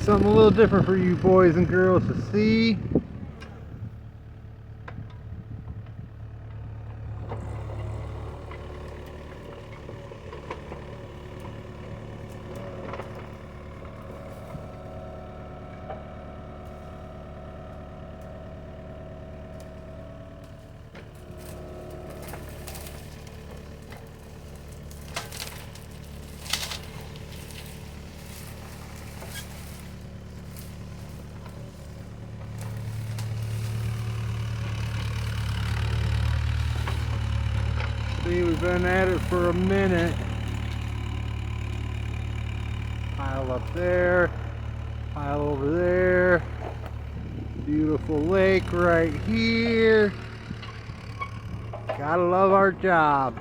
Something a little different for you boys and girls to see. See, we've been at it for a minute. Pile up there, pile over there. Beautiful lake right here. Gotta love our job.